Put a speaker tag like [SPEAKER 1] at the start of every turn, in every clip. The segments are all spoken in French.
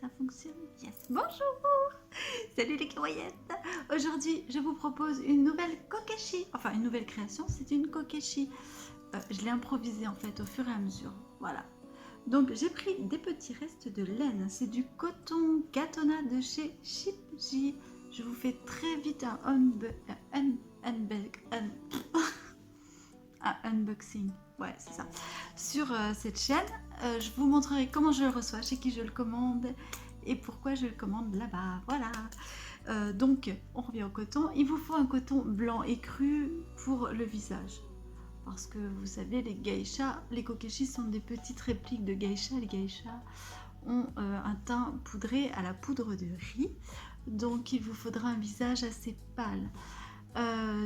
[SPEAKER 1] ça fonctionne. Yes, bonjour. Salut les kawaiettes. Aujourd'hui, je vous propose une nouvelle kokeshi. Enfin, une nouvelle création, c'est une kokeshi. Je l'ai improvisée en fait au fur et à mesure. Voilà. Donc, j'ai pris des petits restes de laine. C'est du coton Gatona de chez Shipji. Je vous fais très vite un unboxing. Ouais, c'est ça. Sur cette chaîne, je vous montrerai comment je le reçois, chez qui je le commande et pourquoi je le commande là-bas. Voilà. Donc, on revient au coton. Il vous faut un coton blanc et cru pour le visage. Parce que vous savez, les geishas, les kokeshi sont des petites répliques de geishas. Les geishas ont un teint poudré à la poudre de riz. Donc, il vous faudra un visage assez pâle.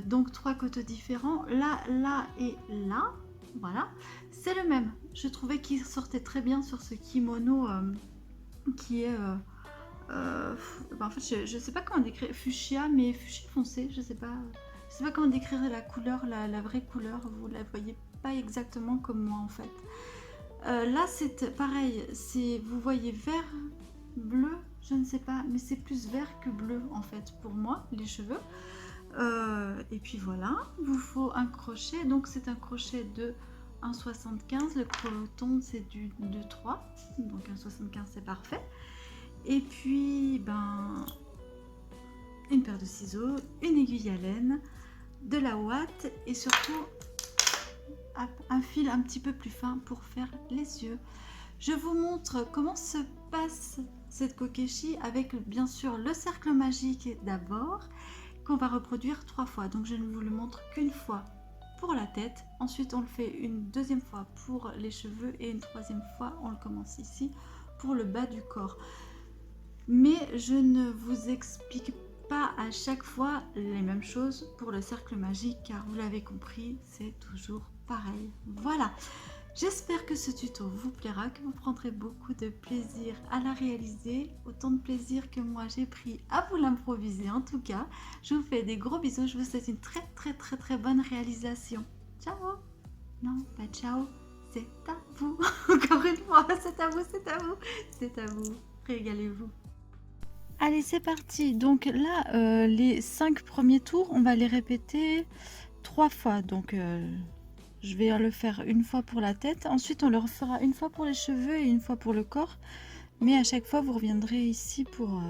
[SPEAKER 1] Donc 3 cotons différents, là, là et là. Voilà, c'est le même. Je trouvais qu'il sortait très bien sur ce kimono qui est en fait je sais pas comment décrire, fuchsia, mais fuchsia foncé, je sais pas comment décrire la couleur, la vraie couleur. Vous la voyez pas exactement comme moi en fait. Là c'est pareil, c'est, vous voyez vert, bleu, je ne sais pas, mais c'est plus vert que bleu en fait pour moi, les cheveux. Et puis voilà, il vous faut un crochet, donc c'est un crochet de 1,75, le coton c'est du 2,3, donc 1,75 c'est parfait. Et puis une paire de ciseaux, une aiguille à laine, de la ouate et surtout un fil un petit peu plus fin pour faire les yeux. Je vous montre comment se passe cette kokeshi avec bien sûr le cercle magique d'abord, qu'on va reproduire 3 fois. Donc je ne vous le montre qu'une fois pour la tête. Ensuite on le fait une deuxième fois pour les cheveux et une troisième fois, on le commence ici, pour le bas du corps. Mais je ne vous explique pas à chaque fois les mêmes choses pour le cercle magique, car vous l'avez compris, c'est toujours pareil. Voilà. J'espère que ce tuto vous plaira, que vous prendrez beaucoup de plaisir à la réaliser, autant de plaisir que moi j'ai pris à vous l'improviser en tout cas. Je vous fais des gros bisous, je vous souhaite une très bonne réalisation. Ciao. Non, pas ciao, c'est à vous. Encore une fois, c'est à vous, c'est à vous, c'est à vous. Régalez-vous. Allez, c'est parti. Donc là, les 5 premiers tours, on va les répéter 3 fois. Donc je vais le faire une fois pour la tête, ensuite on le refera une fois pour les cheveux et une fois pour le corps, mais à chaque fois vous reviendrez ici pour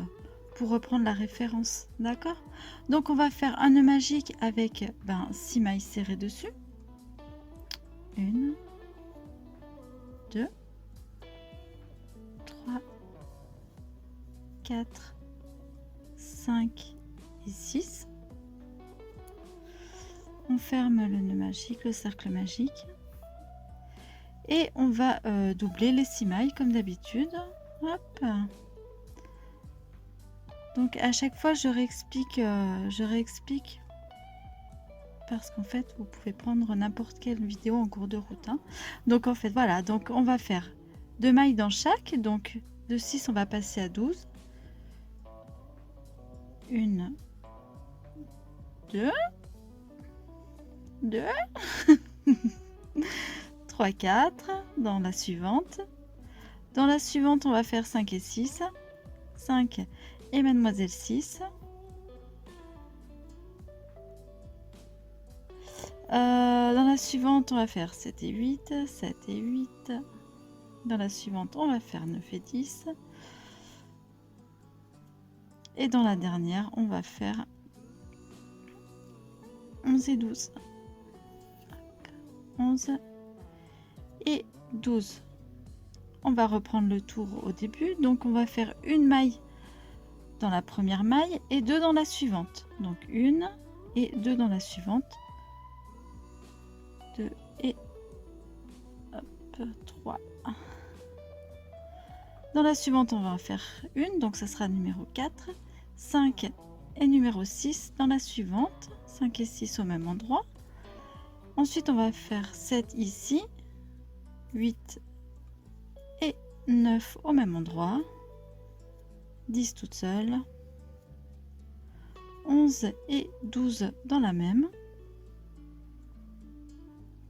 [SPEAKER 1] reprendre la référence, d'accord? Donc on va faire un nœud magique avec 6 mailles serrées dessus, 1, 2, 3, 4, 5 et 6. On ferme le nœud magique, le cercle magique, et on va doubler les 6 mailles comme d'habitude. Hop. Donc à chaque fois je réexplique parce qu'en fait vous pouvez prendre n'importe quelle vidéo en cours de route, hein. Donc en fait voilà, donc on va faire 2 mailles dans chaque, donc de 6 on va passer à 12, 1, 2, 2, 3, 4, dans la suivante on va faire 5 et 6, 5 et mademoiselle 6, dans la suivante on va faire 7 et 8, 7 et 8, dans la suivante on va faire 9 et 10, et dans la dernière on va faire 11 et 12, 11 et 12. On va reprendre le tour au début, donc on va faire une maille dans la première maille et 2 dans la suivante, donc 1 et 2 dans la suivante, 2 et hop, 3. Dans la suivante on va en faire une, donc ça sera numéro 4, 5 et numéro 6 dans la suivante, 5 et 6 au même endroit. Ensuite on va faire 7 ici, 8 et 9 au même endroit, 10 toute seule, 11 et 12 dans la même,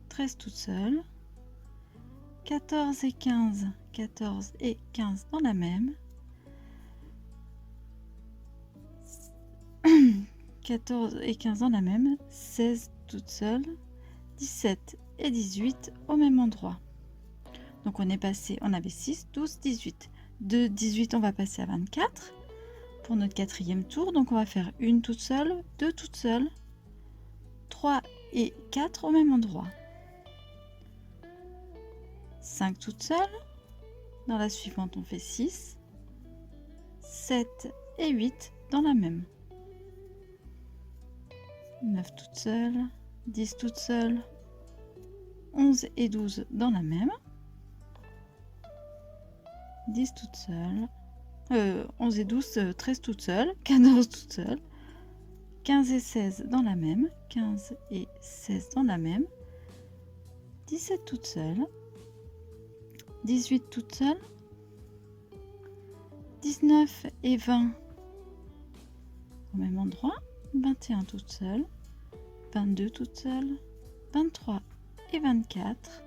[SPEAKER 1] 13 toute seule, 14 et 15 dans la même, 14 et 15 dans la même, 16 toute seule, 17 et 18 au même endroit. Donc on est passé, on avait 6, 12, 18. De 18, on va passer à 24 pour notre quatrième tour. Donc on va faire une toute seule, deux toutes seules, 3 et 4 au même endroit. 5 toutes seules. Dans la suivante, on fait 6, 7 et 8 dans la même. 9 toutes seules, 10 toutes seules, 11 et 12 dans la même. 10 toutes seules, 11 et 12, 13 toutes seules, 14 toutes seules, 15 et 16 dans la même, 15 et 16 dans la même, 17 toutes seules, 18 toutes seules, 19 et 20 au même endroit, 21 toutes seules, 22 toutes seules, 23 et 24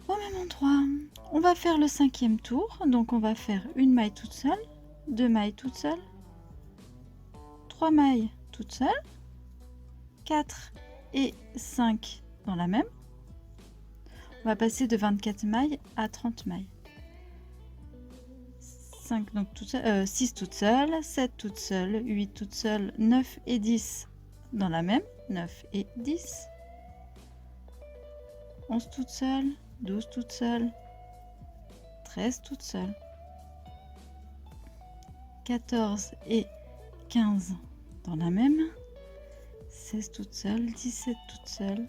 [SPEAKER 1] au même endroit. On va faire le cinquième tour, donc on va faire une maille toute seule, deux mailles toutes seules, 3 mailles toutes seules, 4 et 5 dans la même. On va passer de 24 mailles à 30 mailles. 5 donc toutes seules, 6 toutes seules, 7 toutes seules, 8 toutes seules, 9 et 10 dans la même, 9 et 10, 11 toutes seules, 12 toutes seules, 13 toutes seules, 14 et 15 dans la même, 16 toutes seules, 17 toutes seules,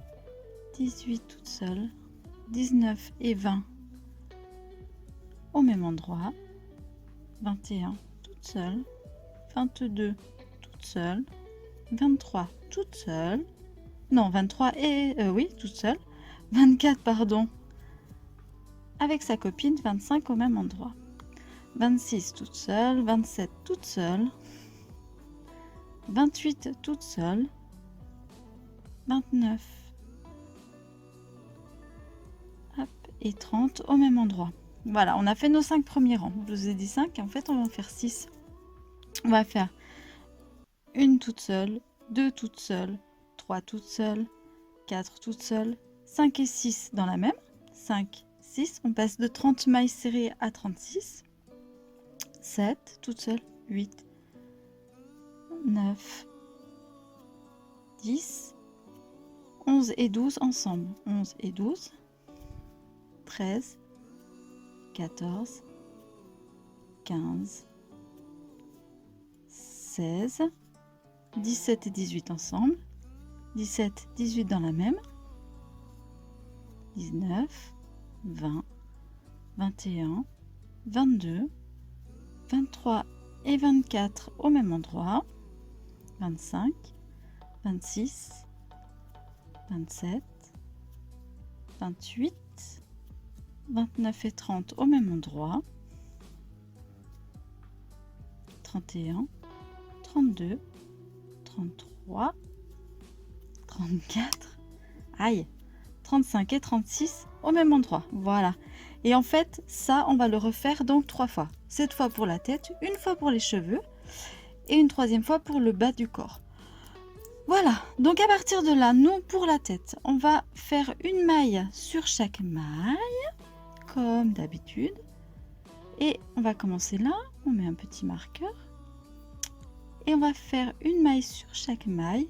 [SPEAKER 1] 18 toutes seules, 19 et 20 au même endroit, 21 toutes seules, 22 toutes seules, 23 toutes seules, non 23 et oui toutes seules, 24 pardon, avec sa copine, 25 au même endroit, 26 toutes seules, 27 toutes seules, 28 toutes seules, 29 hop, et 30 au même endroit. Voilà, on a fait nos 5 premiers rangs. Je vous ai dit 5, en fait on va en faire 6. On va faire une toute seule, deux toutes seules, 3 toutes seules, 4 toutes seules, 5 et 6 dans la même, 5, 6, on passe de 30 mailles serrées à 36, 7 toutes seules, 8, 9, 10, 11 et 12 ensemble, 11 et 12, 13, 14, 15, 16, 17 et 18 ensemble, 17, 18 dans la même, 19, 20, 21, 22, 23 et 24 au même endroit, 25, 26, 27, 28, 29 et 30 au même endroit, 31, 32, 33, 34, aïe, 35 et 36 au même endroit. Voilà. Et en fait, ça, on va le refaire donc 3 fois. Cette fois pour la tête, une fois pour les cheveux et une troisième fois pour le bas du corps. Voilà. Donc à partir de là, nous, pour la tête, on va faire une maille sur chaque maille, comme d'habitude. Et on va commencer là. On met un petit marqueur. Et on va faire une maille sur chaque maille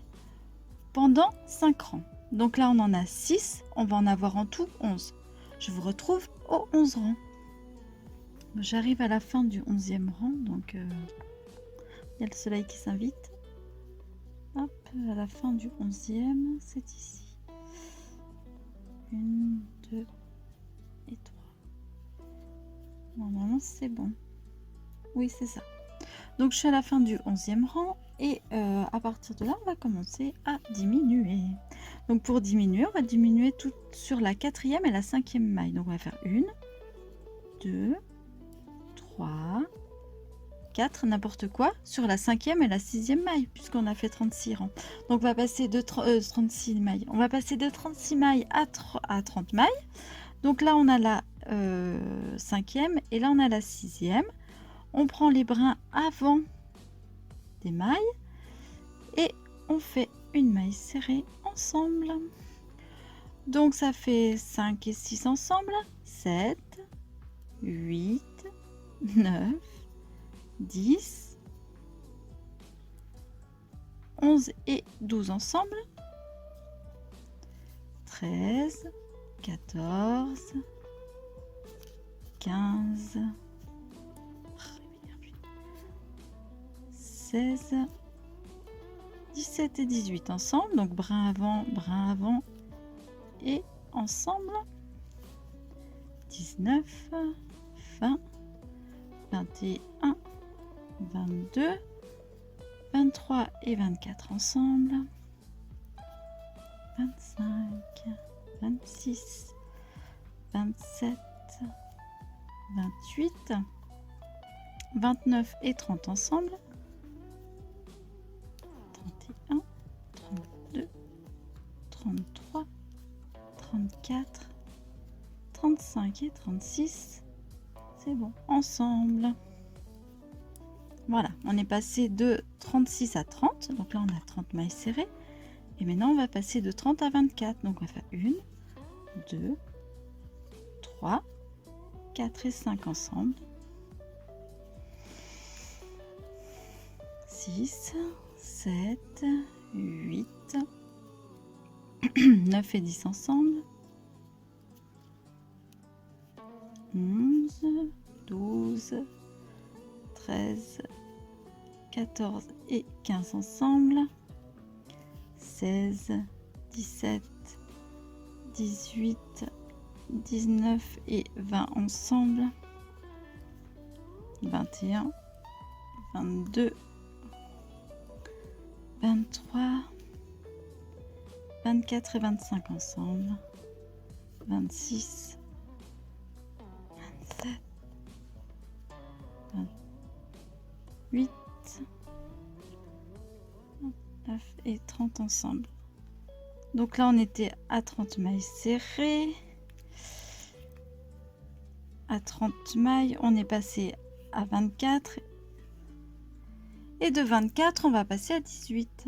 [SPEAKER 1] pendant 5 rangs. Donc là, on en a 6. On va en avoir en tout 11. Je vous retrouve au 11 rang. J'arrive à la fin du 11e rang. Donc, il y a le soleil qui s'invite. Hop, à la fin du 11e, c'est ici. 1, 2 et 3. Normalement, c'est bon. Oui, c'est ça. Donc, je suis à la fin du 11e rang. Et à partir de là, on va commencer à diminuer. Donc pour diminuer, on va diminuer tout sur la 4e et la 5e maille. Donc on va faire 1, 2, 3, 4, n'importe quoi, sur la 5e et la 6e maille, puisqu'on a fait 36 rangs. Donc on va passer de 36 mailles. On va passer de 36 mailles à 30 mailles. Donc là, on a la 5e et là, on a la 6e. On prend les brins avant des mailles et on fait une maille serrée ensemble. Donc ça fait 5 et 6 ensemble, 7, 8, 9, 10, 11 et 12 ensemble, 13, 14, 15, 16, 17 et 18 ensemble, donc brin avant et ensemble, 19, 20, 21, 22, 23 et 24 ensemble, 25, 26, 27, 28, 29 et 30 ensemble, 31, 32, 33, 34, 35 et 36, c'est bon, ensemble. Voilà, on est passé de 36 à 30, donc là on a 30 mailles serrées, et maintenant on va passer de 30 à 24, donc on va faire 1, 2, 3, 4 et 5 ensemble, 6, 7, 8, 9 et 10 ensemble, 11, 12, 13, 14 et 15 ensemble, 16, 17, 18, 19 et 20 ensemble, 21, 22, 23, 24 et 25 ensemble, 26, 27, 28, 29 et 30 ensemble. Donc là on était à 30 mailles serrées. À 30 mailles, on est passé à 24. Et de 24, on va passer à 18.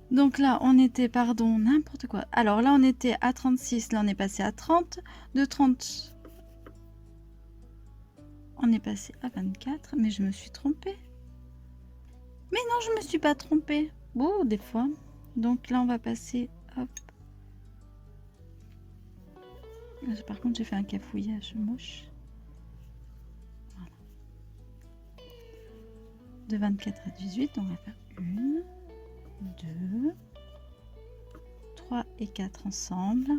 [SPEAKER 1] Donc là, on était, pardon, n'importe quoi. Alors là, on était à 36. Là, on est passé à 30. De 30, on est passé à 24. Mais je me suis trompée. Mais non, je me suis pas trompée. Bon, des fois. Donc là, on va passer... Hop. Par contre, j'ai fait un cafouillage moche. Voilà. De 24 à 18, on va faire 1, 2, 3 et 4 ensemble,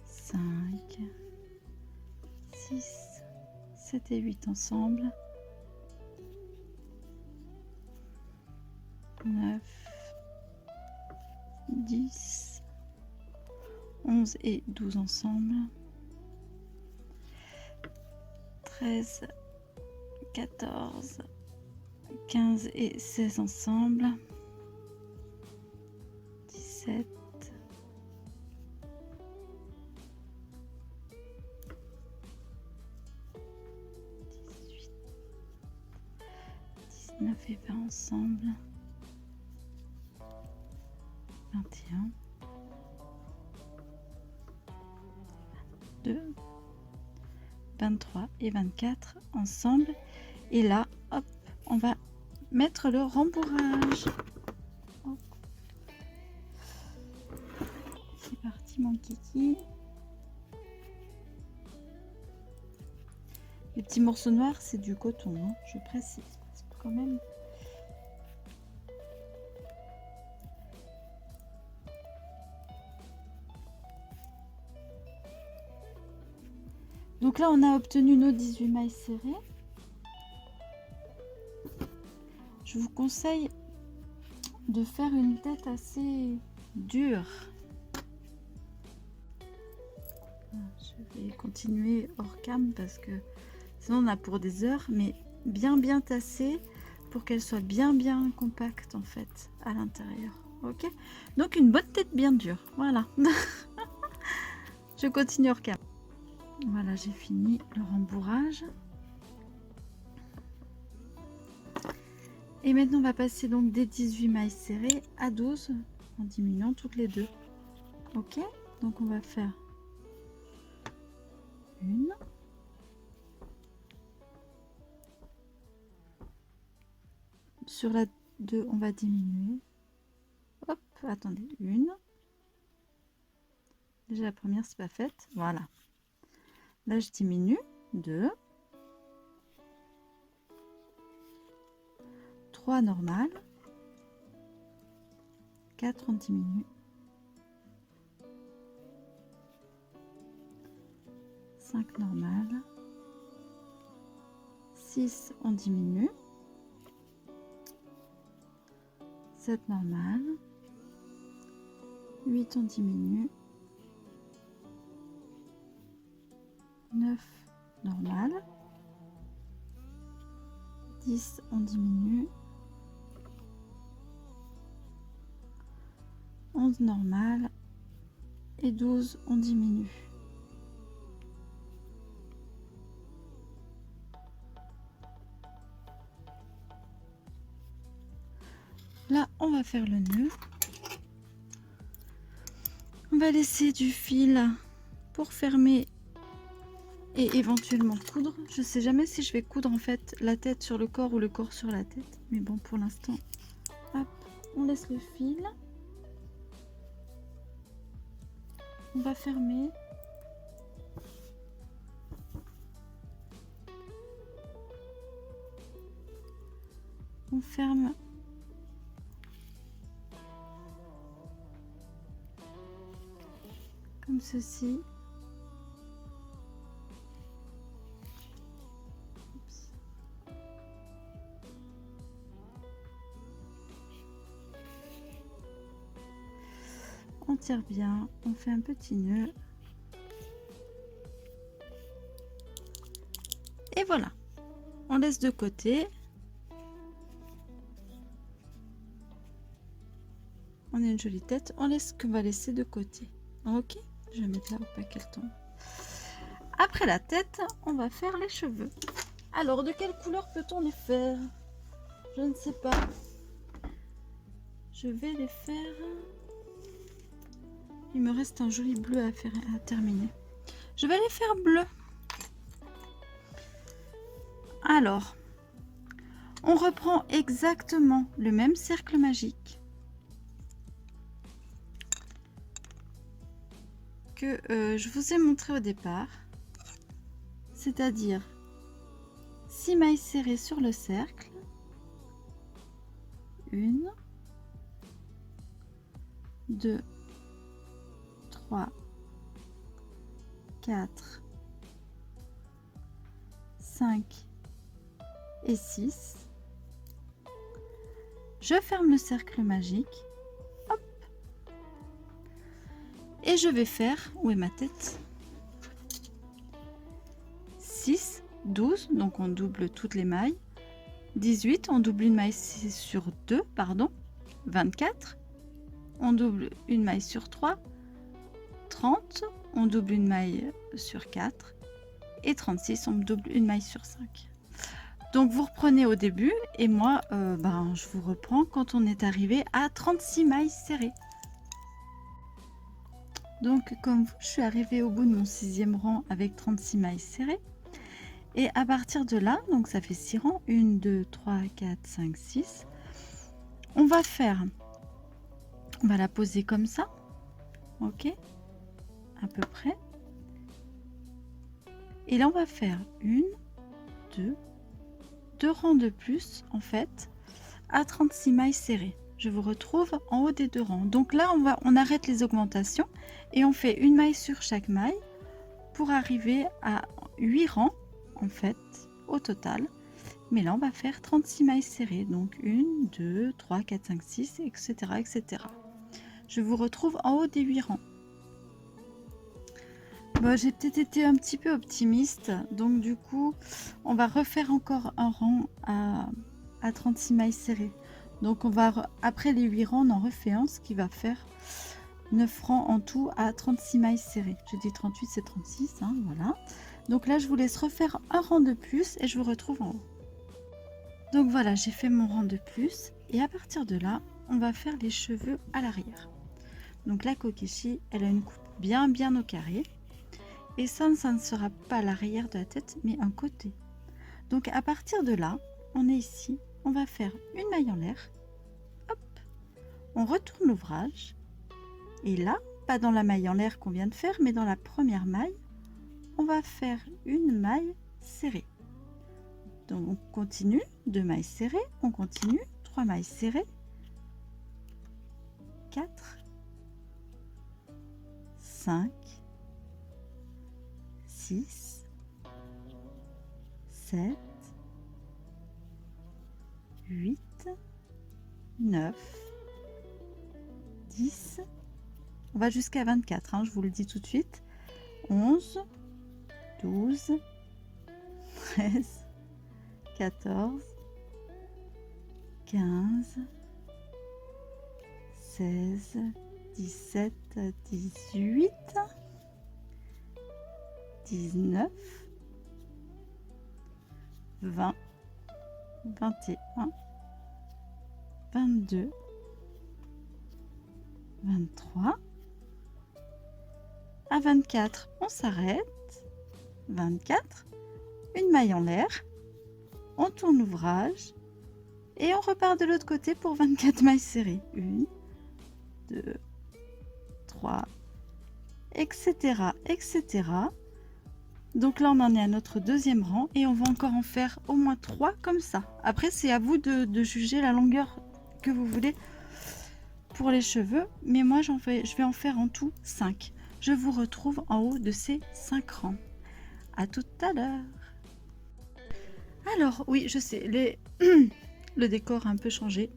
[SPEAKER 1] 5, 6, 7 et 8 ensemble, 9, 10, 11 et 12 ensemble, 13, 14, 15 et 16 ensemble, 17, 18, 19 et 20 ensemble, 21, 22, 23 et 24 ensemble. Et là, hop, on va mettre le rembourrage. Hop. C'est parti mon kiki. Les petits morceaux noirs, c'est du coton, hein, je précise, parce que quand même... Donc là, on a obtenu nos 18 mailles serrées. Je vous conseille de faire une tête assez dure. Je vais continuer hors cam parce que sinon on a pour des heures, mais bien tassée pour qu'elle soit bien compacte en fait à l'intérieur. Ok, donc une bonne tête bien dure. Voilà. Je continue hors cam. Voilà, j'ai fini le rembourrage. Et maintenant on va passer donc des 18 mailles serrées à 12 en diminuant toutes les deux. Ok, donc on va faire une, sur la 2 on va diminuer, hop, attendez, une, déjà la première c'est pas faite, voilà, là je diminue, 2, 3 normales, 4 on diminue, 5 normales, 6 on diminue, 7 normales, 8 on diminue, 9 normales, 10 on diminue, 11 normales et 12 on diminue. Là, on va faire le nœud. On va laisser du fil pour fermer et éventuellement coudre. Je sais jamais si je vais coudre en fait la tête sur le corps ou le corps sur la tête. Mais bon, pour l'instant, hop, on laisse le fil. On va fermer. On ferme. Comme ceci. Oups. On tire bien, on fait un petit nœud. Et voilà. On laisse de côté. On a une jolie tête. On laisse qu'on va laisser de côté. Ok, je vais mettre là pour pas qu'elle tombe. Après la tête, on va faire les cheveux. Alors, de quelle couleur peut-on les faire? Je ne sais pas. Je vais les faire. Il me reste un joli bleu à faire à terminer. Je vais les faire bleus. Alors, on reprend exactement le même cercle magique que je vous ai montré au départ, c'est-à-dire 6 mailles serrées sur le cercle, 1, 2, 3, 4, 5 et 6. Je ferme le cercle magique. Hop. Et je vais faire, où est ma tête? 6, 12, donc on double toutes les mailles. 18, on double une maille sur 2, pardon. 24, on double une maille sur 3. 30, on double une maille sur 4. Et 36, on double une maille sur 5. Donc vous reprenez au début et moi je vous reprends quand on est arrivé à 36 mailles serrées. Donc comme vous, je suis arrivée au bout de mon 6e rang avec 36 mailles serrées. Et à partir de là, donc ça fait 6 rangs, 1, 2, 3, 4, 5, 6. On va la poser comme ça, ok, à peu près. Et là on va faire 1, 2 rangs de plus en fait à 36 mailles serrées. Je vous retrouve en haut des 2 rangs. Donc là on arrête les augmentations et on fait une maille sur chaque maille pour arriver à 8 rangs en fait au total. Mais là on va faire 36 mailles serrées, donc 1, 2, 3, 4, 5, 6, etc., etc. Je vous retrouve en haut des 8 rangs. Bon, j'ai peut-être été un petit peu optimiste, donc du coup on va refaire encore un rang à 36 mailles serrées. Donc on va, après les 8 rangs, on en refait un, ce qui va faire 9 rangs en tout à 36 mailles serrées. J'ai dit 38, c'est 36, hein, voilà. Donc là je vous laisse refaire un rang de plus et je vous retrouve en haut. Donc voilà, j'ai fait mon rang de plus et à partir de là, on va faire les cheveux à l'arrière. Donc la kokeshi, elle a une coupe bien au carré et ça ne sera pas l'arrière de la tête mais un côté. Donc à partir de là, on est ici, on va faire une maille en l'air, hop, on retourne l'ouvrage et là, pas dans la maille en l'air qu'on vient de faire mais dans la première maille, on va faire une maille serrée. Donc on continue, 2 mailles serrées, on continue, 3 mailles serrées, 4, 5, 6, 7, 8, 9, 10, on va jusqu'à 24, hein, je vous le dis tout de suite, 11, 12, 13, 14, 15, 16, 17, 18, 19, 20, 21, 22, 23. À 24, on s'arrête. 24, une maille en l'air. On tourne l'ouvrage et on repart de l'autre côté pour 24 mailles serrées. 1, 2, 3, etc., etc. Donc là, on en est à notre deuxième rang et on va encore en faire au moins 3 comme ça. Après, c'est à vous de juger la longueur que vous voulez pour les cheveux. Mais moi, je vais en faire en tout 5. Je vous retrouve en haut de ces 5 rangs. À tout à l'heure. Alors, oui, je sais, le décor a un peu changé.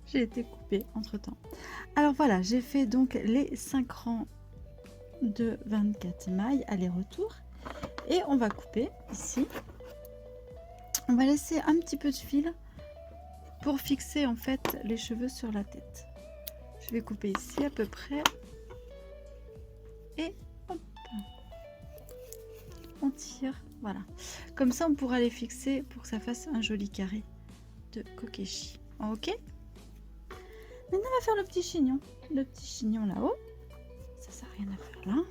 [SPEAKER 1] J'ai été coupée entre temps. Alors voilà, j'ai fait donc les 5 rangs de 24 mailles aller-retour et on va couper ici. On va laisser un petit peu de fil pour fixer en fait les cheveux sur la tête. Je vais couper ici à peu près et hop, on tire, voilà. Comme ça on pourra les fixer pour que ça fasse un joli carré de kokeshi. Ok. Maintenant on va faire le petit chignon là-haut. Ça n'a rien à faire là.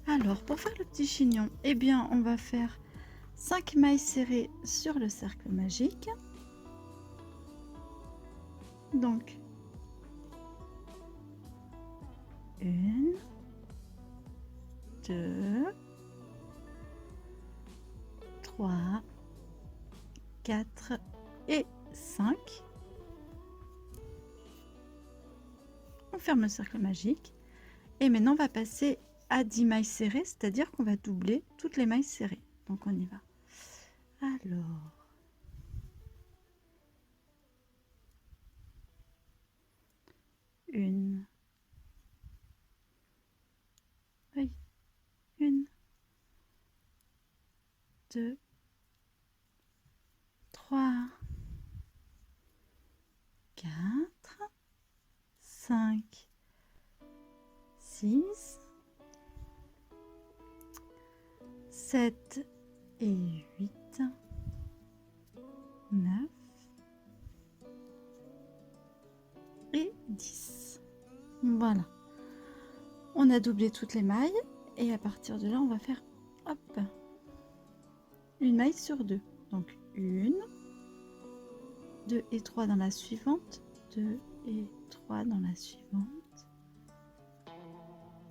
[SPEAKER 1] Alors, pour faire le petit chignon, eh bien, on va faire 5 mailles serrées sur le cercle magique. Donc, 1, 2, 3, 4 et 5. On ferme le cercle magique. Et maintenant, on va passer à 10 mailles serrées, c'est-à-dire qu'on va doubler toutes les mailles serrées. Donc on y va. Alors, une, 2, 3, 4, 5, 6, 7 et 8, 9 et 10. Voilà. On a doublé toutes les mailles et à partir de là, on va faire hop, une maille sur deux. Donc 1, 2 et 3 dans la suivante, 2 et 3 dans la suivante,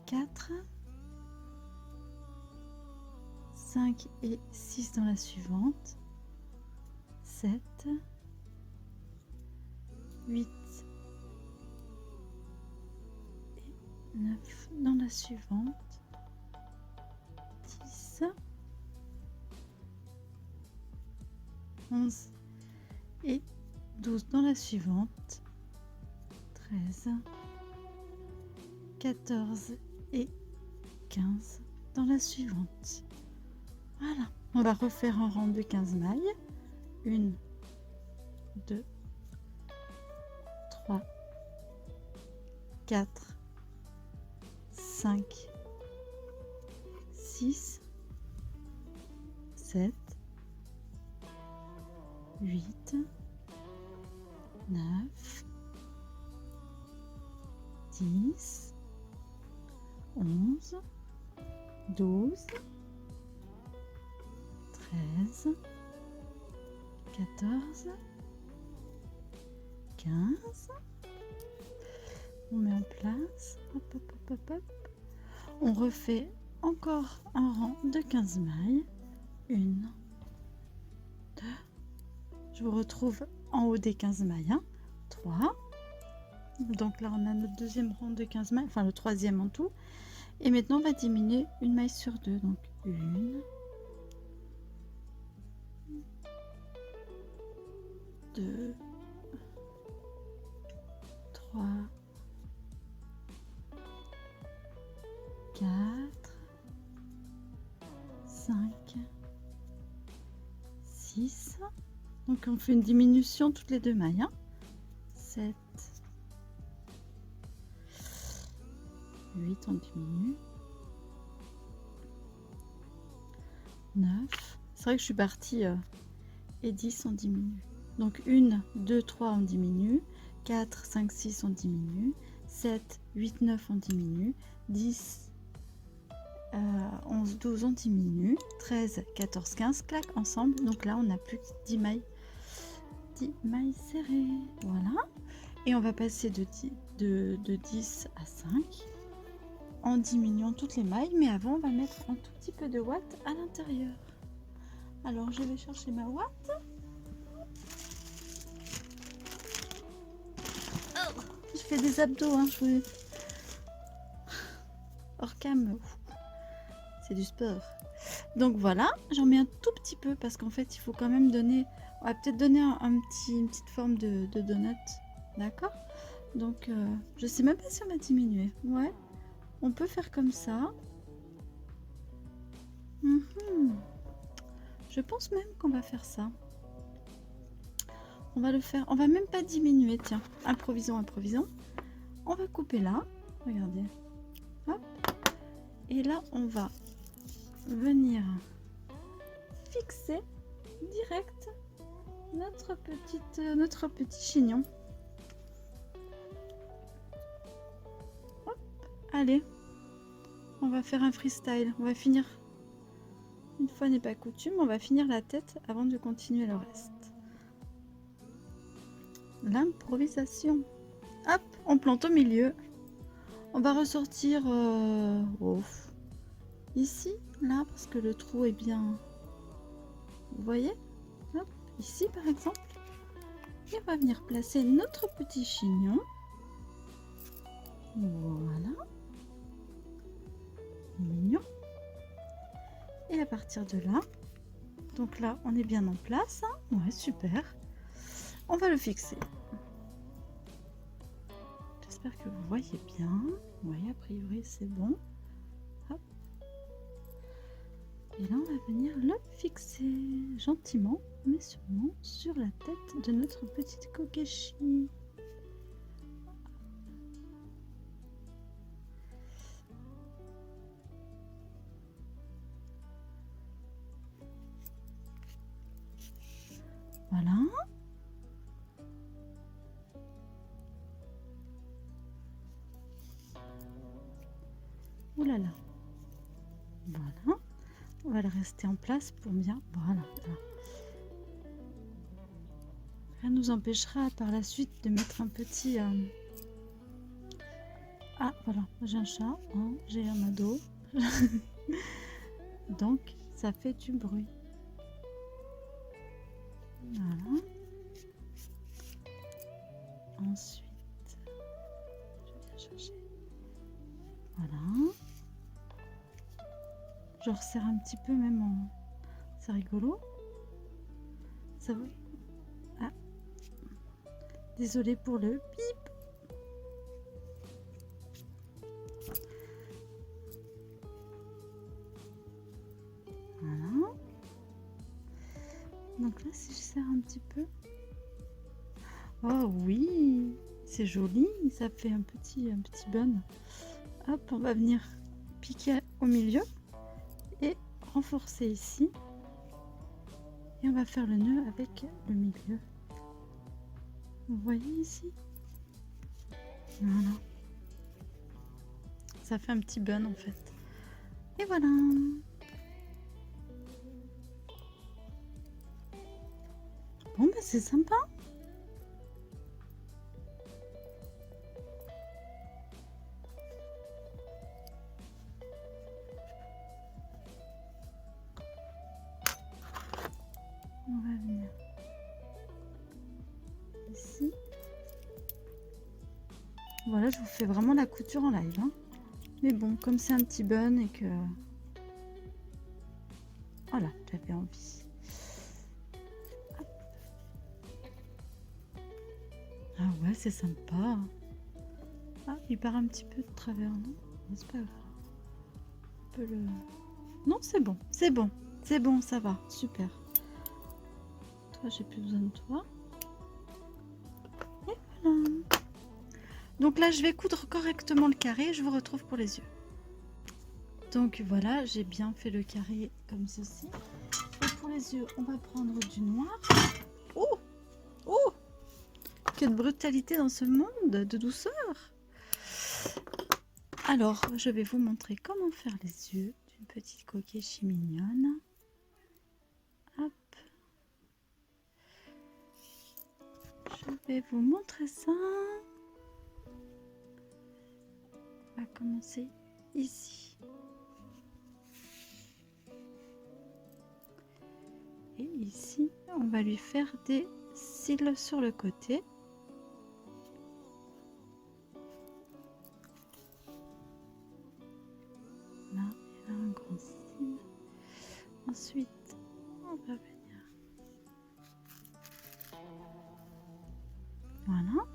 [SPEAKER 1] 4, 5 et 6 dans la suivante, 7, 8 et 9 dans la suivante, 10, 11 et 12 dans la suivante, 13, 14 et 15 dans la suivante. Voilà, on va refaire un rang de 15 mailles. 1, 2, 3, 4, 5, 6, 7, 8, 9, 10, 11, 12, 13, 14, 15. On met en place. Hop, hop, hop, hop, hop. On refait encore un rang de 15 mailles. 1, 2. Je vous retrouve en haut des 15 mailles. 3. Donc là, on a notre deuxième rang de 15 mailles, enfin le troisième en tout. Et maintenant, on va diminuer une maille sur deux. Donc 1, 2, 3, 4, 5, 6. Donc on fait une diminution toutes les deux mailles. 7, 8, on diminue. 9. C'est vrai que je suis partie et 10 on diminue. Donc 1, 2, 3 on diminue. 4, 5, 6 on diminue. 7, 8, 9 on diminue. 10, 11, 12 on diminue. 13, 14, 15, clac ensemble. Donc là on n'a plus que 10 mailles. 10 mailles serrées. Voilà. Et on va passer de 10 à 5 en diminuant toutes les mailles. Mais avant on va mettre un tout petit peu de ouate à l'intérieur. Alors je vais chercher ma ouate. Oh, je fais des abdos, hein, hors cam, c'est du sport. Donc voilà, j'en mets un tout petit peu parce qu'en fait il faut quand même donner, on va peut-être donner une petite forme de donut, d'accord? Donc je sais même pas si on va diminuer. Ouais, on peut faire comme ça. Je pense même qu'on va faire ça. On va le faire, on va même pas diminuer, tiens, improvisons. On va couper là, regardez. Hop. Et là, on va venir fixer direct notre petit chignon. Hop. Allez, on va faire un freestyle. On va finir, une fois n'est pas coutume, on va finir la tête avant de continuer le reste. L'improvisation. Hop, on plante au milieu. On va ressortir ici, là, parce que le trou est bien. Vous voyez? Hop, ici par exemple. Et on va venir placer notre petit chignon. Voilà. Mignon. Et à partir de là, donc là, on est bien en place. Hein. Ouais, super. On va le fixer. J'espère que vous voyez bien. Oui, a priori c'est bon. Hop. Et là on va venir le fixer gentiment mais sûrement sur la tête de notre petite Kokeshi. Voilà. Oh là là. Voilà. On va le rester en place pour bien. Voilà. Rien nous empêchera par la suite de mettre un petit. Ah voilà, j'ai un chat, hein, j'ai un ado. Donc ça fait du bruit. Voilà. Ensuite, je viens chercher. Voilà. Je resserre un petit peu même en... C'est rigolo. Ça va. Ah. Désolée pour le bip. Voilà. Donc là, si je serre un petit peu. Oh oui, c'est joli. Ça fait un petit bun. Hop, on va venir piquer au milieu et renforcer ici. Et on va faire le nœud avec le milieu. Vous voyez ici? Voilà. Ça fait un petit bun en fait. Et voilà. Bon bah c'est sympa. On va venir ici. Voilà, je vous fais vraiment la couture en live. Hein. Mais bon, comme c'est un petit bun et que... Voilà, j'avais envie. Hop. Ah ouais, c'est sympa. Ah, il part un petit peu de travers, non? C'est pas grave. On peut le... Non, c'est bon, c'est bon. C'est bon, ça va, super. Toi, j'ai plus besoin de toi. Et voilà. Donc là, je vais coudre correctement le carré. Je vous retrouve pour les yeux. Donc voilà, j'ai bien fait le carré comme ceci. Et pour les yeux, on va prendre du noir. Oh, oh, quelle brutalité dans ce monde de douceur. Alors, je vais vous montrer comment faire les yeux d'une petite kokeshi mignonne. Hop. Je vais vous montrer ça. On va commencer ici. Et ici, on va lui faire des cils sur le côté. Là, il y a un grand cil. Ensuite, on va venir. Voilà.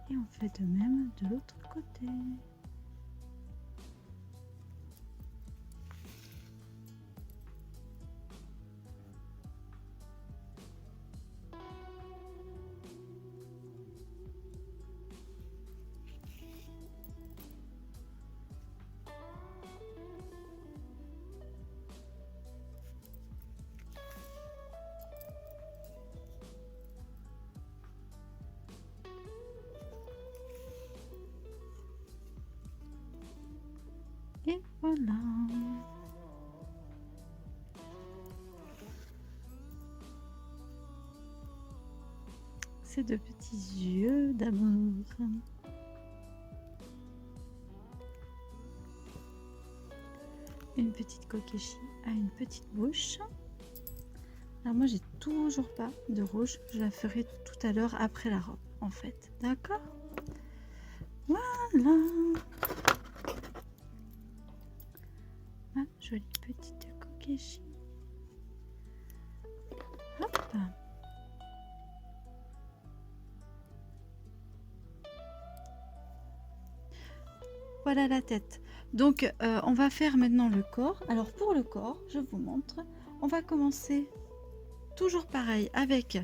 [SPEAKER 1] Et on fait de même de l'autre côté. Et voilà. Ces deux petits yeux d'amour. Une petite kokeshi a une petite bouche. Alors moi j'ai toujours pas de rouge. Je la ferai tout à l'heure après la robe en fait. D'accord? Voilà. Ah, jolie petite kokeshi. Hop. Voilà la tête. Donc on va faire maintenant le corps. Alors pour le corps, je vous montre. On va commencer toujours pareil avec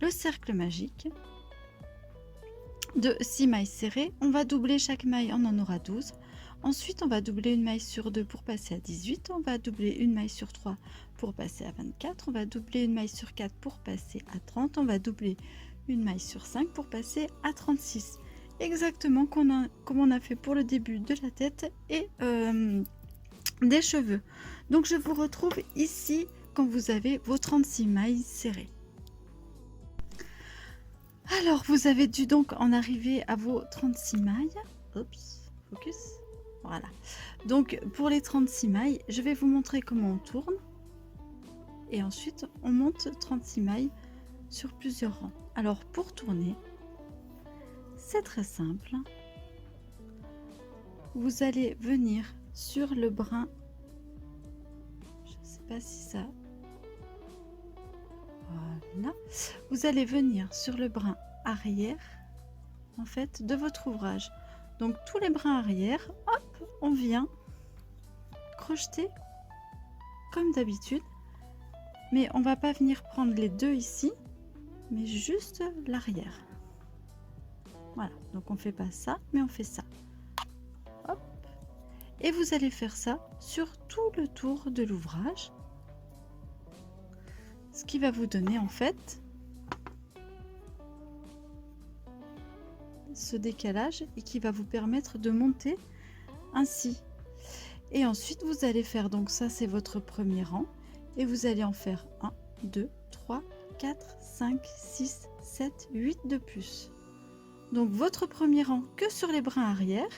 [SPEAKER 1] le cercle magique de 6 mailles serrées. On va doubler chaque maille, on en aura 12. Ensuite, on va doubler une maille sur 2 pour passer à 18. On va doubler une maille sur 3 pour passer à 24. On va doubler une maille sur 4 pour passer à 30. On va doubler une maille sur 5 pour passer à 36. Exactement comme on a fait pour le début de la tête et des cheveux. Donc, je vous retrouve ici quand vous avez vos 36 mailles serrées. Alors, vous avez dû donc en arriver à vos 36 mailles. Oups, focus. Voilà. Donc, pour les 36 mailles, je vais vous montrer comment on tourne. Et ensuite, on monte 36 mailles sur plusieurs rangs. Alors, pour tourner, c'est très simple. Vous allez venir sur le brin. Je ne sais pas si ça... Voilà. Vous allez venir sur le brin arrière, en fait, de votre ouvrage. Donc, tous les brins arrière, hop, on vient crocheter comme d'habitude. Mais on va pas venir prendre les deux ici. mais juste l'arrière. Voilà, donc on fait pas ça, mais on fait ça. Hop. Et vous allez faire ça sur tout le tour de l'ouvrage. Ce qui va vous donner en fait ce décalage et qui va vous permettre de monter ainsi. Et ensuite vous allez faire, donc ça c'est votre premier rang, et vous allez en faire 1, 2, 3, 4, 5, 6, 7, 8 de plus. Donc votre premier rang que sur les brins arrière,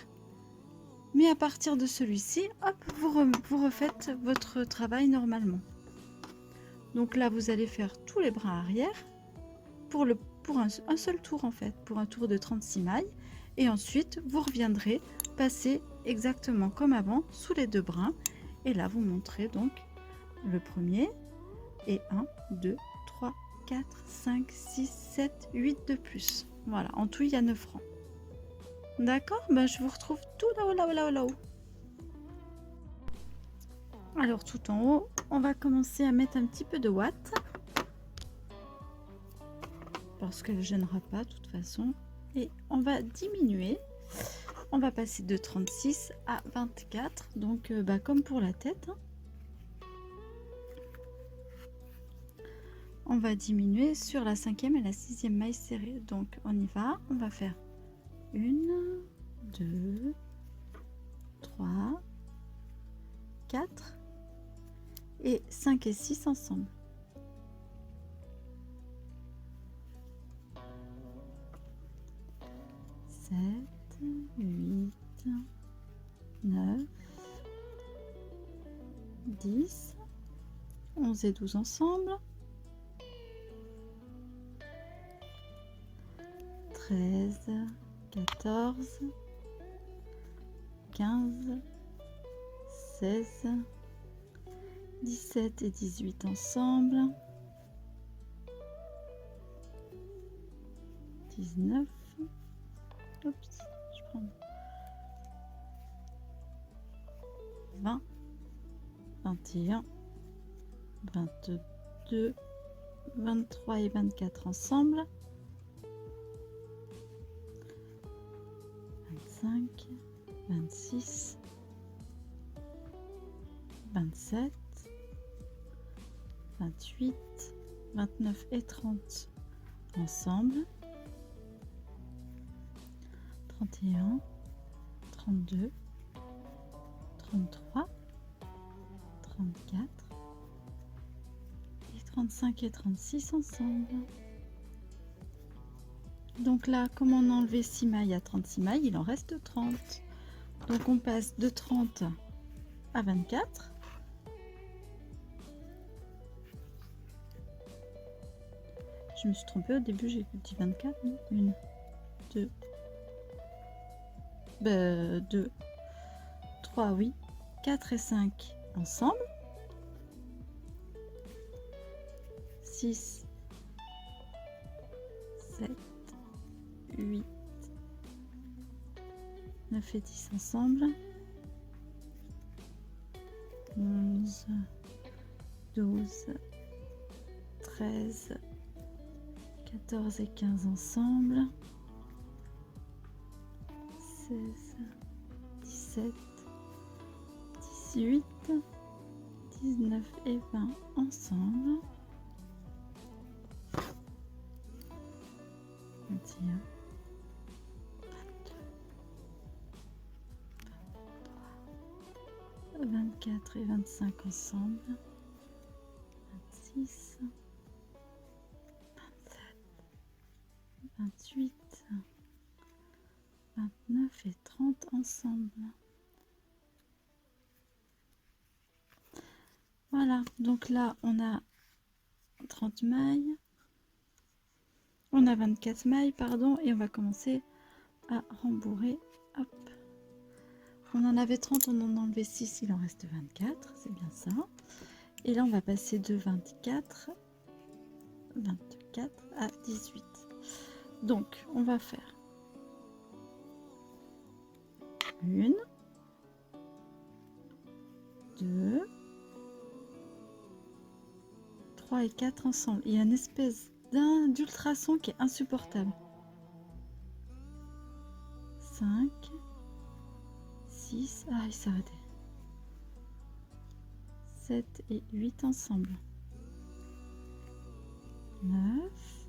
[SPEAKER 1] mais à partir de celui-ci, hop, vous refaites votre travail normalement. Donc là vous allez faire tous les brins arrière pour un seul tour en fait, pour un tour de 36 mailles, et ensuite vous reviendrez passer exactement comme avant sous les deux brins, et là vous montrez donc le premier et 1, 2, 3, 4, 5, 6, 7, 8 de plus. Voilà, en tout il y a 9 rangs. D'accord, ben, je vous retrouve tout là-haut, là-haut, là-haut, là-haut. Alors tout en haut, on va commencer à mettre un petit peu de watts, parce qu'elle ne gênera pas de toute façon. Et on va diminuer. On va passer de 36 à 24, donc comme pour la tête. On va diminuer sur la 5e et la 6e maille serrée. Donc on y va, on va faire 1, 2, 3, 4 et 5 et 6 ensemble. Sept, 8, 9, 10, 11 et 12 ensemble. 13, 14, 15, 16, 17 et 18 ensemble. 19. Oups, je prends 20, 21, 22, 23 et 24 ensemble. 25, 26, 27, 28, 29 et 30 ensemble. 31, 32, 33, 34 et 35 et 36 ensemble. Donc là, comme on a enlevé 6 mailles à 36 mailles, il en reste 30. Donc on passe de 30 à 24. Je me suis trompée au début, j'ai dit 24. 1, 2, 2, 3, oui, 4 et 5 ensemble. 6, 7, 8, 9 et 10 ensemble. 11, 12, 13, 14 et 15 ensemble. 16, 17, 18, 19 et 20 ensemble. 21, 22, 23, 24 et 25 ensemble. 26, 27, 28, 29 et 30 ensemble. Voilà, donc là on a 30 mailles, on a 24 mailles, pardon, et on va commencer à rembourrer. Hop. On en avait 30, on en a enlevé 6, il en reste 24, c'est bien ça. Et là on va passer de 24 à 18. Donc on va faire 1, 2, 3 et 4 ensemble. Il y a une espèce d'ultrasons qui est insupportable. 5, 6, ah il s'est arrêté. 7 et 8 ensemble. 9,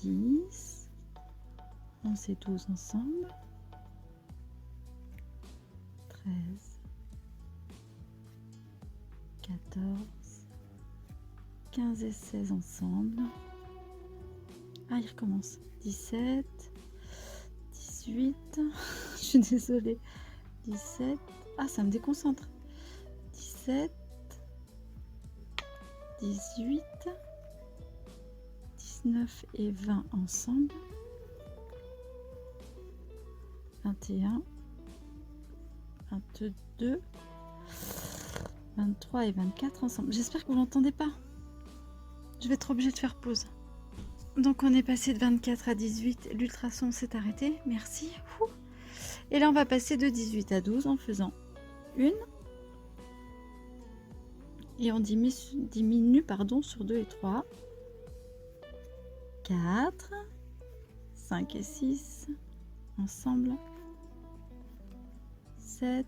[SPEAKER 1] 10, 11 et 12 ensemble. 13, 14, 15 et 16 ensemble. Ah, il recommence. 17, 18, je suis désolée. 17, ah, ça me déconcentre. 17, 18, 19 et 20 ensemble. 21, 22, 23 et 24 ensemble. J'espère que vous l'entendez pas. Je vais être obligée de faire pause. Donc on est passé de 24 à 18. L'ultrason s'est arrêté. Merci. Et là on va passer de 18 à 12 en faisant une. Et on diminue pardon, sur 2 et 3. 4, 5 et 6 ensemble. 7,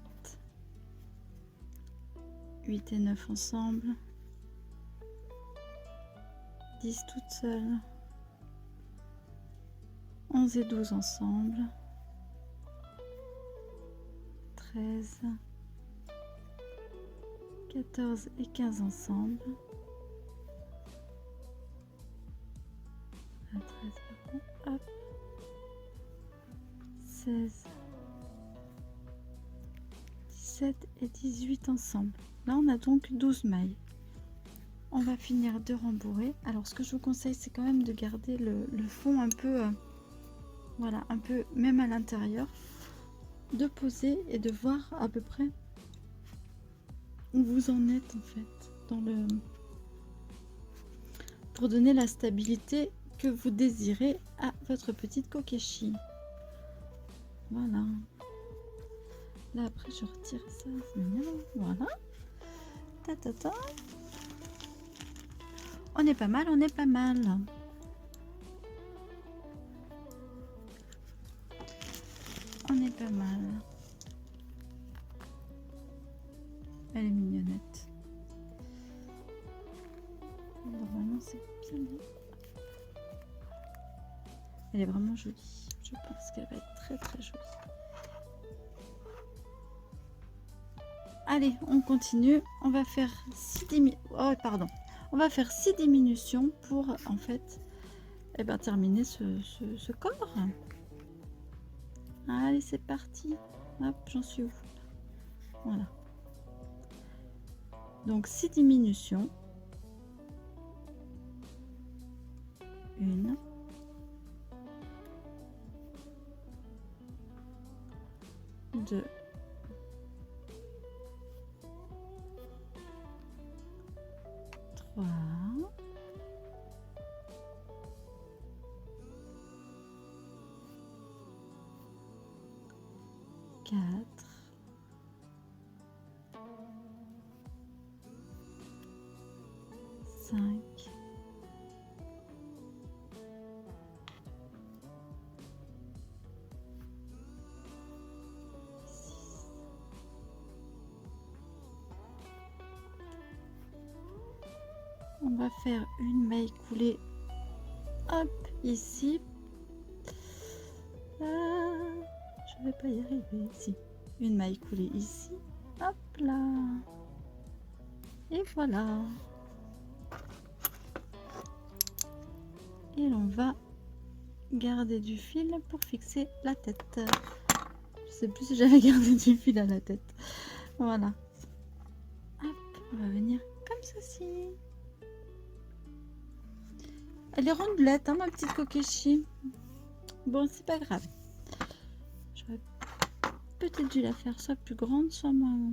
[SPEAKER 1] 8 et 9 ensemble. 10 toute seule. 11 et 12 ensemble. 13, 14 et 15 ensemble. 13, hop. 16, 17 et 18 ensemble. Là on a donc 12 mailles. On va finir de rembourrer. Alors ce que je vous conseille, c'est quand même de garder le fond un peu voilà, un peu même à l'intérieur, de poser et de voir à peu près où vous en êtes en fait dans le, pour donner la stabilité que vous désirez à votre petite kokeshi. Voilà. Là après je retire ça, voilà. Ta ta ta. On est pas mal, on est pas mal. On est pas mal. Elle est mignonnette. Normalement c'est bien dit. Elle est vraiment jolie. Je pense qu'elle va être très très jolie. Allez, on continue. On va faire 6 On va faire 6 diminutions pour en fait terminer ce corps. Allez, c'est parti. Hop, j'en suis où? Voilà. Donc 6 diminutions. 1, 2, 3, 4, 5, 6, 7. On va faire une maille coulée, hop, ici. Je vais pas y arriver ici. Une maille coulée ici, hop là. Et voilà. Et l'on va garder du fil pour fixer la tête. Je sais plus si j'avais gardé du fil à la tête. Voilà. Hop, on va venir comme ceci. Elle est rondelette, hein, ma petite kokeshi. Bon, c'est pas grave. J'aurais peut-être dû la faire soit plus grande, soit moins.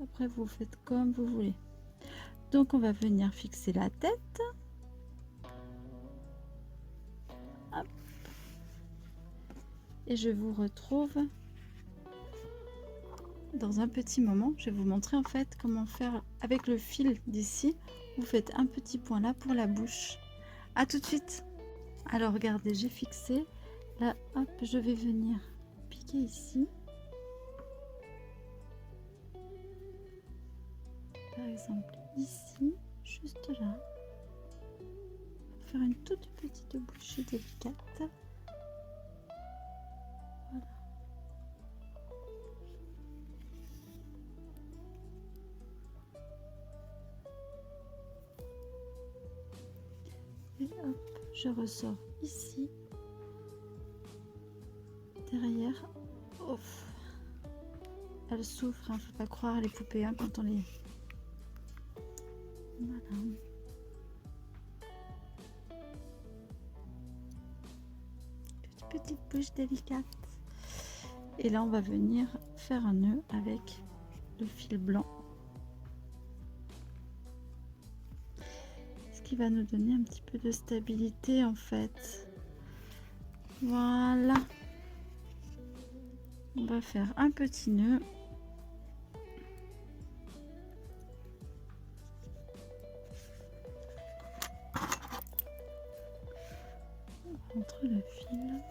[SPEAKER 1] Après, vous faites comme vous voulez. Donc, on va venir fixer la tête. Hop. Et je vous retrouve dans un petit moment. Je vais vous montrer en fait comment faire avec le fil d'ici. Vous faites un petit point là pour la bouche. À tout de suite. Alors regardez, j'ai fixé. Là, hop, je vais venir piquer ici. Par exemple ici, juste là. Faire une toute petite bouchée délicate. Voilà. Et hop, je ressors ici. Derrière. Ouf. Elle souffre, hein, faut pas croire les poupées hein, quand on les... Voilà. Petite bouche délicate. Et là, on va venir faire un nœud avec le fil blanc. Ce qui va nous donner un petit peu de stabilité en fait. Voilà. On va faire un petit nœud. Entre le fil.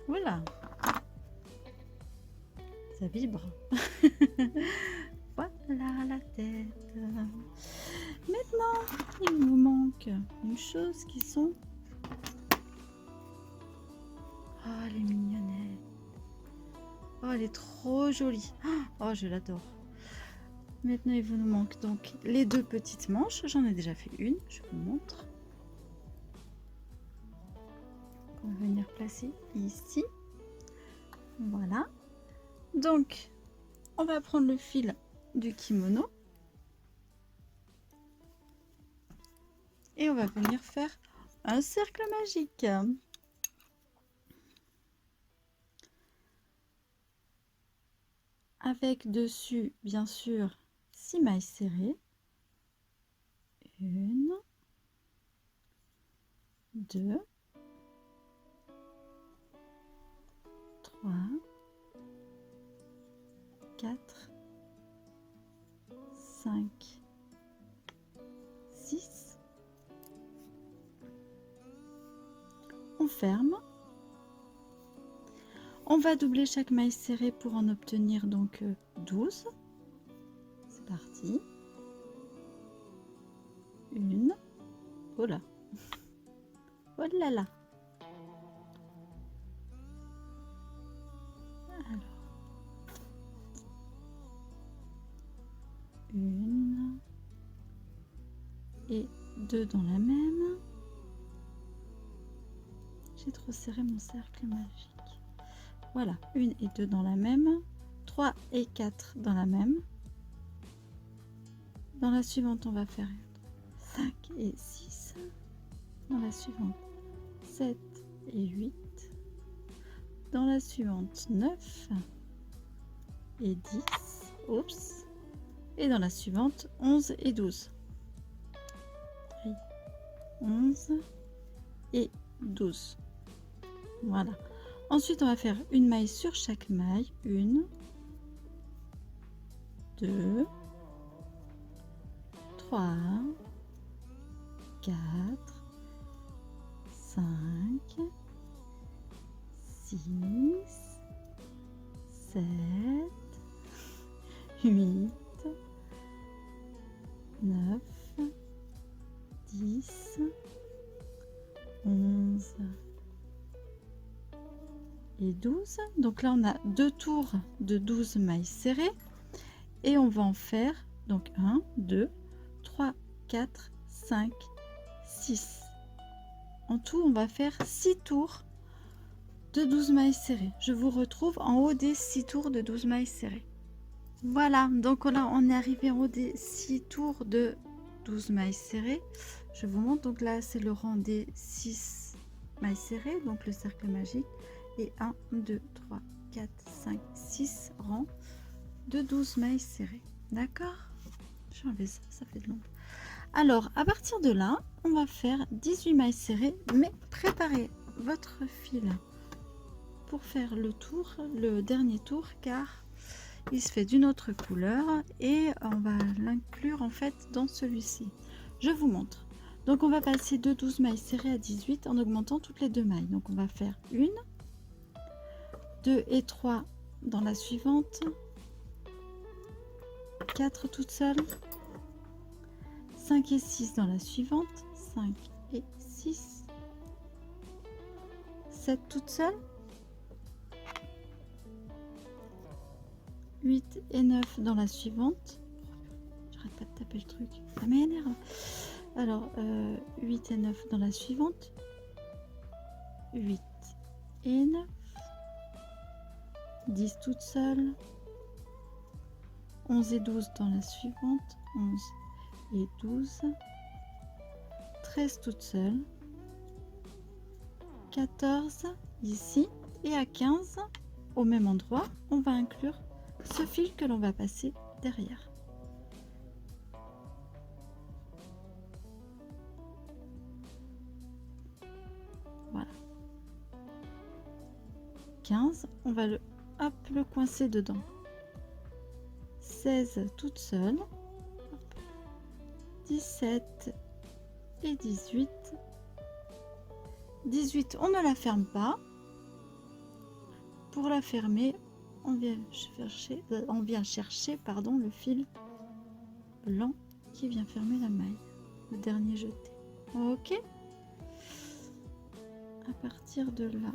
[SPEAKER 1] Voilà. Ça vibre. Voilà la tête. Maintenant, il nous manque une chose qui sont... Oh, elle est mignonnette. Oh, elle est trop jolie. Oh, je l'adore. Maintenant, il vous nous manque donc les deux petites manches. J'en ai déjà fait une. Je vous montre. On va venir placer ici. Voilà. Donc, on va prendre le fil du kimono. Et on va venir faire un cercle magique. Avec dessus, bien sûr, 6 mailles serrées. 1, 2, 3, 4, 5, 6. On ferme. On va doubler chaque maille serrée pour en obtenir donc 12. C'est parti. 1. Oh là. Oh là là. Alors. 1. Et 2 dans la même. J'ai trop serré mon cercle magique. Voilà, 1 et 2 dans la même, 3 et 4 dans la même. Dans la suivante, on va faire 5 et 6. Dans la suivante, 7 et 8. Dans la suivante, 9 et 10. Oups. Et dans la suivante, 11 et 12. 11 et 12. Voilà. Ensuite, on va faire une maille sur chaque maille. 1, 2, 3, 4, 5, 6, 7, 8, 9, 10, 11 et 12. Donc là, on a 2 tours de 12 mailles serrées et on va en faire donc 1, 2, 3, 4, 5, 6. En tout, on va faire 6 tours de 12 mailles serrées. Je vous retrouve en haut des 6 tours de 12 mailles serrées. Voilà, donc là, on est arrivé en haut des 6 tours de 12 mailles serrées. Je vous montre, donc là, c'est le rang des 6 mailles serrées, donc le cercle magique. et 1, 2, 3, 4, 5, 6 rangs de 12 mailles serrées. D'accord? Je vais enlever ça, ça fait de l'ombre. Alors, à partir de là, on va faire 18 mailles serrées, mais préparez votre fil pour faire le tour, le dernier tour, car il se fait d'une autre couleur et on va l'inclure en fait dans celui-ci. Je vous montre. Donc on va passer de 12 mailles serrées à 18 en augmentant toutes les deux mailles. Donc on va faire 1, 2 et 3 dans la suivante, 4 toutes seules, 5 et 6 dans la suivante, 5 et 6, 7 toutes seules, 8 et 9 dans la suivante. J'arrête pas de taper le truc, ça m'énerve. Alors 8 et 9 dans la suivante, 8 et 9, 10 toutes seules, 11 et 12 dans la suivante, 11 et 12, 13 toutes seules, 14 ici, et à 15 au même endroit on va inclure ce fil que l'on va passer derrière. Voilà. 15, on va le coincer dedans. 16 toutes seules, 17 et 18. 18, on ne la ferme pas. Pour la fermer, on vient chercher pardon, le fil blanc qui vient fermer la maille, le dernier jeté. Ok. À partir de là,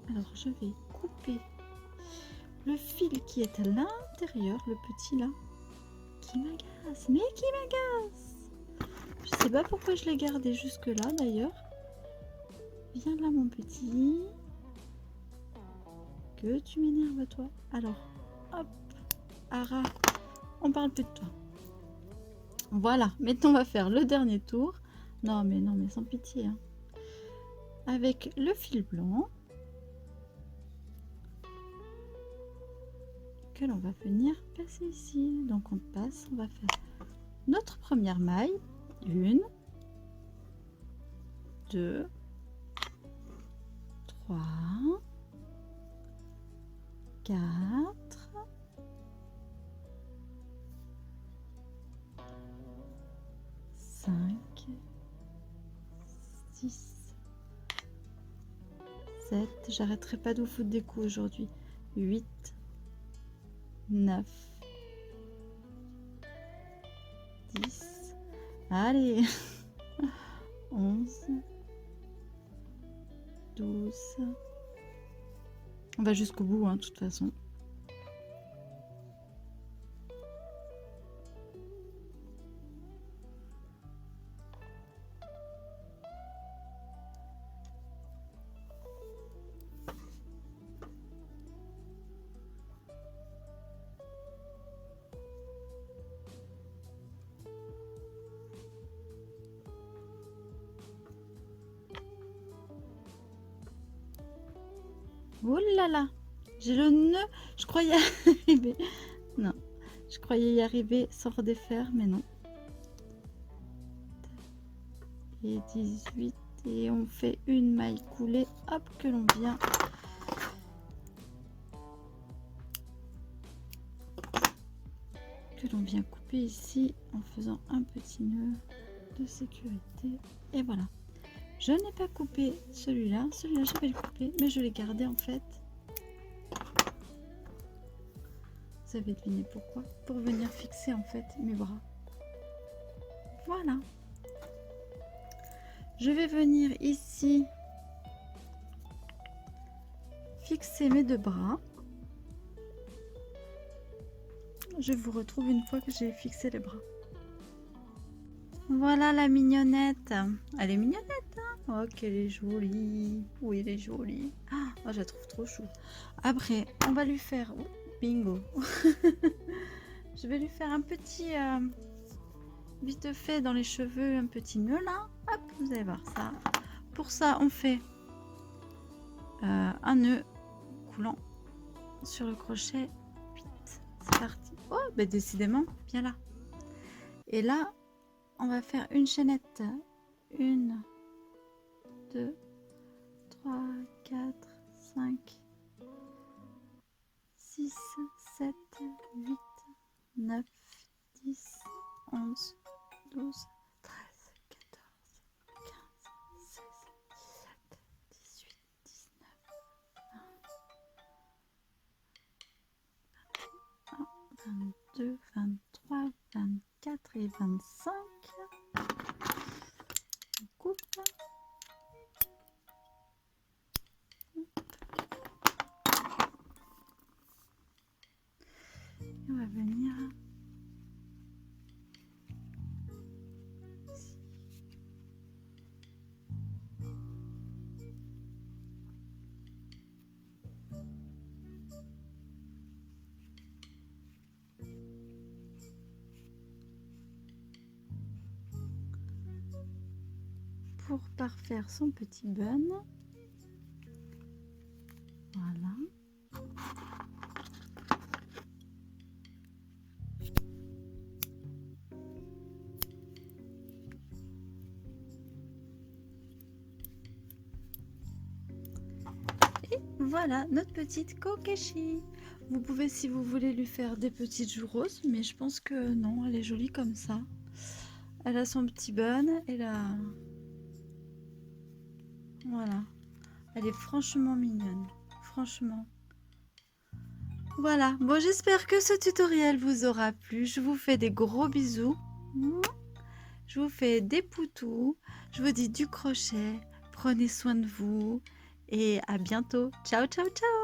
[SPEAKER 1] alors je vais couper le fil qui est à l'intérieur, le petit là, qui m'agace, mais qui m'agace. Je sais pas pourquoi je l'ai gardé jusque là d'ailleurs. Viens là mon petit. Que tu m'énerves toi. Alors, hop, Ara, on parle plus de toi. Voilà, maintenant on va faire le dernier tour. Non mais sans pitié. Hein. Avec le fil blanc. Que l'on va venir passer ici. Donc on passe, on va faire notre première maille. 1, 2, 3, 4, 5, 6, 7, j'arrêterai pas de vous foutre des coups aujourd'hui, 8, 9, 10, allez, 11, 12, on va jusqu'au bout, hein, de toute façon. Oh là là, j'ai le nœud, je croyais arriver. Non, je croyais y arriver sans redéfaire, mais non. Et 18, et on fait une maille coulée, hop, que l'on vient. Que l'on vient couper ici en faisant un petit nœud de sécurité. Et voilà. Je n'ai pas coupé celui-là, celui-là je vais le couper, mais je l'ai gardé en fait. Vous avez deviné pourquoi? Pour venir fixer en fait mes bras. Voilà. Je vais venir ici fixer mes deux bras. Je vous retrouve une fois que j'ai fixé les bras. Voilà la mignonnette. Elle est mignonnette, hein? Oh, qu'elle est jolie. Oui, elle est jolie. Oh, je la trouve trop chou. Après, on va lui faire... Oh, bingo. Je vais lui faire un petit vite fait dans les cheveux un petit nœud là. Hop, vous allez voir ça. Pour ça, on fait un nœud coulant sur le crochet. Vite, c'est parti. Oh, ben décidément, bien là. Et là, on va faire une chaînette. 1, 2, 3, 4, 5, 6, 7, 8, 9, 10, 11, 12, 13, 14, 15, 16, 17, 18, 19, 20, 22, 23, 24 et 25. On coupe. Et on va venir ici. Pour parfaire son petit bun. Voilà. Et voilà notre petite Kokeshi. Vous pouvez, si vous voulez, lui faire des petites joues roses, mais je pense que non, elle est jolie comme ça. Elle a son petit bun, elle a... Voilà. Elle est franchement mignonne. Franchement. Voilà. Bon, j'espère que ce tutoriel vous aura plu. Je vous fais des gros bisous. Je vous fais des poutous. Je vous dis du crochet. Prenez soin de vous. Et à bientôt. Ciao, ciao, ciao.